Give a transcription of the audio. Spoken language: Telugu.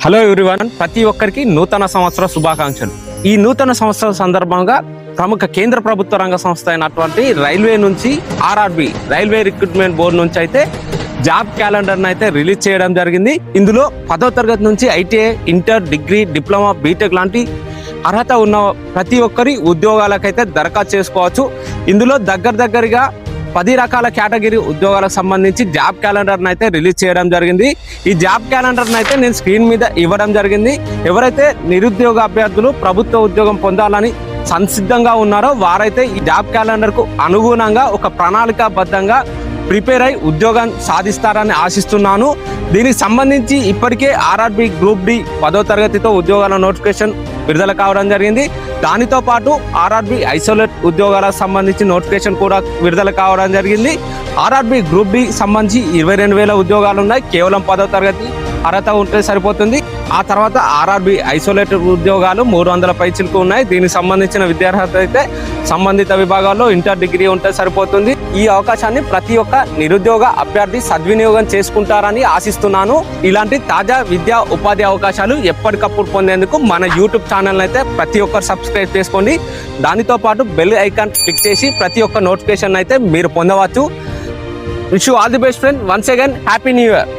హలో ఎవ్రీవన్, ప్రతి ఒక్కరికి నూతన సంవత్సర శుభాకాంక్షలు. ఈ నూతన సంవత్సరం సందర్భంగా ప్రముఖ కేంద్ర ప్రభుత్వ రంగ సంస్థ అయినటువంటి రైల్వే నుంచి ఆర్ఆర్బి రైల్వే రిక్రూట్మెంట్ బోర్డు నుంచి అయితే జాబ్ క్యాలెండర్ అయితే రిలీజ్ చేయడం జరిగింది. ఇందులో 10వ తరగతి నుంచి ITI, inter, degree, diploma, BTech లాంటి అర్హత ఉన్న ప్రతి ఒక్కరి ఉద్యోగాలకైతే దరఖాస్తు చేసుకోవచ్చు. ఇందులో దగ్గరగా 10 రకాల కేటగిరీ ఉద్యోగాలకు సంబంధించి జాబ్ క్యాలెండర్ అయితే రిలీజ్ చేయడం జరిగింది. ఈ జాబ్ క్యాలెండర్ అయితే నేను స్క్రీన్ మీద ఇవ్వడం జరిగింది. ఎవరైతే నిరుద్యోగ అభ్యర్థులు ప్రభుత్వ ఉద్యోగం పొందాలని సంసిద్ధంగా ఉన్నారో వారైతే ఈ జాబ్ క్యాలెండర్ కు అనుగుణంగా ఒక ప్రణాళికాబద్ధంగా ప్రిపేర్ అయి ఉద్యోగం సాధిస్తారని ఆశిస్తున్నాను. దీనికి సంబంధించి ఇప్పటికే ఆర్ఆర్బి గ్రూప్ డి 10వ తరగతితో ఉద్యోగాల నోటిఫికేషన్ విడుదల కావడం జరిగింది. దానితో పాటు ఆర్ఆర్బి ఐసోలేట్ ఉద్యోగాలకు సంబంధించి నోటిఫికేషన్ కూడా విడుదల కావడం జరిగింది. ఆర్ఆర్బి గ్రూప్ డి సంబంధించి 22,000 ఉద్యోగాలు ఉన్నాయి. కేవలం 10వ తరగతి అర్హత ఉంటే సరిపోతుంది. ఆ తర్వాత ఆర్ఆర్బి ఐసోలేట్ ఉద్యోగాలు 300 పైచిలకు ఉన్నాయి. దీనికి సంబంధించిన విద్యార్హత అయితే సంబంధిత విభాగాల్లో ఇంటర్, డిగ్రీ ఉంటే సరిపోతుంది. ఈ అవకాశాన్ని ప్రతి ఒక్క నిరుద్యోగ అభ్యర్థి సద్వినియోగం చేసుకుంటారని ఆశిస్తున్నాను. ఇలాంటి తాజా విద్యా ఉపాధి అవకాశాలు ఎప్పటికప్పుడు పొందేందుకు మన యూట్యూబ్ ఛానల్ అయితే ప్రతి ఒక్కరు సబ్స్క్రైబ్ చేసుకోండి. దానితో పాటు బెల్ ఐకాన్ క్లిక్ చేసి ప్రతి ఒక్క నోటిఫికేషన్ అయితే మీరు పొందవచ్చు. Wish you all the best friend. Once again happy new year.